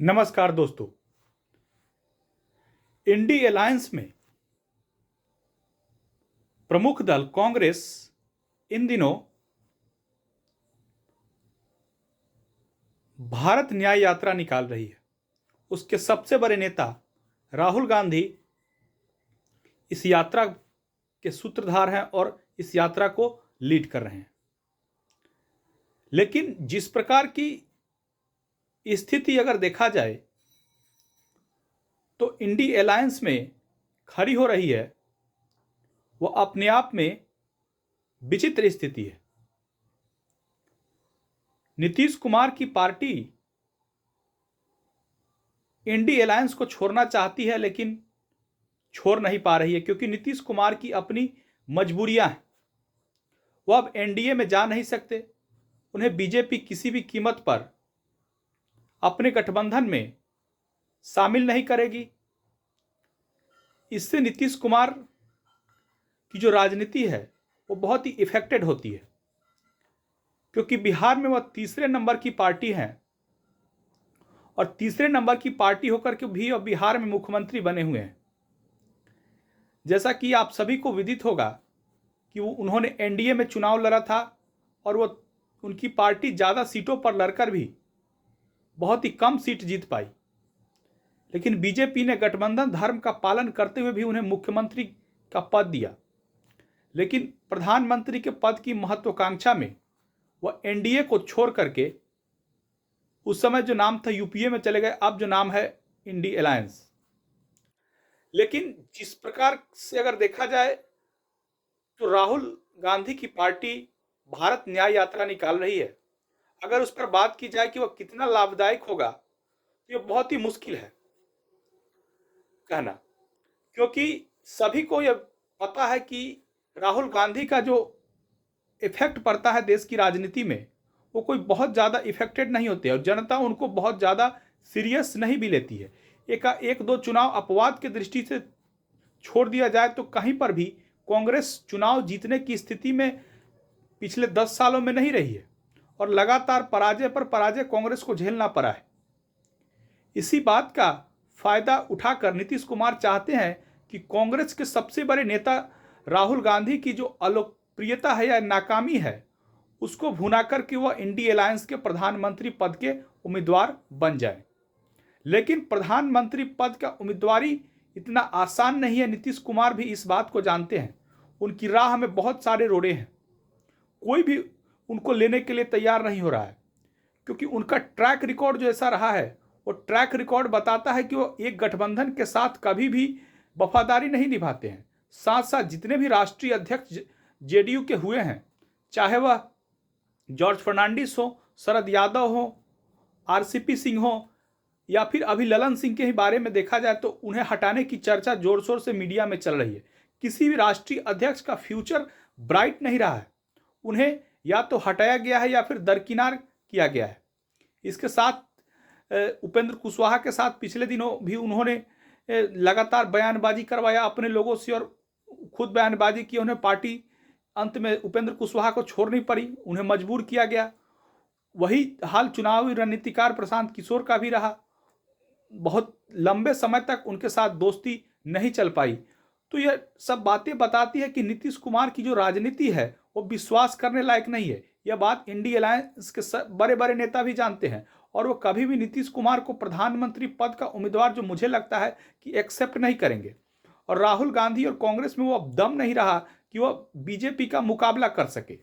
नमस्कार दोस्तों। INDI alliance में प्रमुख दल कांग्रेस इन दिनों भारत न्याय यात्रा निकाल रही है। उसके सबसे बड़े नेता राहुल गांधी इस यात्रा के सूत्रधार हैं और इस यात्रा को लीड कर रहे हैं। लेकिन जिस प्रकार की स्थिति अगर देखा जाए तो इंडी अलायंस में खड़ी हो रही है, वह अपने आप में विचित्र स्थिति है। नीतीश कुमार की पार्टी इंडी अलायंस को छोड़ना चाहती है लेकिन छोड़ नहीं पा रही है, क्योंकि नीतीश कुमार की अपनी मजबूरियां हैं। वह अब एनडीए में जा नहीं सकते। उन्हें बीजेपी किसी भी कीमत पर अपने गठबंधन में शामिल नहीं करेगी। इससे नीतीश कुमार की जो राजनीति है वो बहुत ही इफेक्टेड होती है, क्योंकि बिहार में वह तीसरे नंबर की पार्टी है और तीसरे नंबर की पार्टी होकर के भी अब बिहार में मुख्यमंत्री बने हुए हैं। जैसा कि आप सभी को विदित होगा कि उन्होंने एनडीए में चुनाव लड़ा था और वो उनकी पार्टी ज़्यादा सीटों पर लड़कर भी बहुत ही कम सीट जीत पाई। लेकिन बीजेपी ने गठबंधन धर्म का पालन करते हुए भी उन्हें मुख्यमंत्री का पद दिया। लेकिन प्रधानमंत्री के पद की महत्वाकांक्षा में वह एनडीए को छोड़ करके उस समय जो नाम था यूपीए में चले गए, अब जो नाम है इंडी अलायंस। लेकिन जिस प्रकार से अगर देखा जाए तो राहुल गांधी की पार्टी भारत न्याय यात्रा निकाल रही है। अगर उस पर बात की जाए कि वह कितना लाभदायक होगा तो यह बहुत ही मुश्किल है कहना, क्योंकि सभी को यह पता है कि राहुल गांधी का जो इफेक्ट पड़ता है देश की राजनीति में वो कोई बहुत ज़्यादा इफेक्टेड नहीं होते और जनता उनको बहुत ज़्यादा सीरियस नहीं भी लेती है। एक दो चुनाव अपवाद के दृष्टि से छोड़ दिया जाए तो कहीं पर भी कांग्रेस चुनाव जीतने की स्थिति में पिछले 10 सालों में नहीं रही है और लगातार पराजय पर पराजय कांग्रेस को झेलना पड़ा है। इसी बात का फायदा उठाकर नीतीश कुमार चाहते हैं कि कांग्रेस के सबसे बड़े नेता राहुल गांधी की जो अलोकप्रियता है या नाकामी है उसको भुना कर कि वह इंडी अलायंस के प्रधानमंत्री पद के उम्मीदवार बन जाए। लेकिन प्रधानमंत्री पद का उम्मीदवारी इतना आसान नहीं है। नीतीश कुमार भी इस बात को जानते हैं। उनकी राह में बहुत सारे रोड़े हैं, कोई भी उनको लेने के लिए तैयार नहीं हो रहा है, क्योंकि उनका ट्रैक रिकॉर्ड जो ऐसा रहा है वो ट्रैक रिकॉर्ड बताता है कि वो एक गठबंधन के साथ कभी भी वफादारी नहीं निभाते हैं। साथ साथ जितने भी राष्ट्रीय अध्यक्ष जेडीयू के हुए हैं, चाहे वह जॉर्ज फर्नांडिस हो, शरद यादव हो, आरसीपी सिंह हो या फिर अभी ललन सिंह के ही बारे में देखा जाए तो उन्हें हटाने की चर्चा जोर शोर से मीडिया में चल रही है। किसी भी राष्ट्रीय अध्यक्ष का फ्यूचर ब्राइट नहीं रहा है। उन्हें या तो हटाया गया है या फिर दरकिनार किया गया है। इसके साथ उपेंद्र कुशवाहा के साथ पिछले दिनों भी उन्होंने लगातार बयानबाजी करवाया अपने लोगों से और खुद बयानबाजी की। उन्हें पार्टी अंत में उपेंद्र कुशवाहा को छोड़नी पड़ी, उन्हें मजबूर किया गया। वही हाल चुनावी रणनीतिकार प्रशांत किशोर का भी रहा। बहुत लंबे समय तक उनके साथ दोस्ती नहीं चल पाई। तो यह सब बातें बताती है कि नीतीश कुमार की जो राजनीति है वो विश्वास करने लायक नहीं है। यह बात इंडी अलायंस के बड़े बड़े नेता भी जानते हैं और वो कभी भी नीतीश कुमार को प्रधानमंत्री पद का उम्मीदवार जो मुझे लगता है कि एक्सेप्ट नहीं करेंगे। और राहुल गांधी और कांग्रेस में वो अब दम नहीं रहा कि वह बीजेपी का मुकाबला कर सके।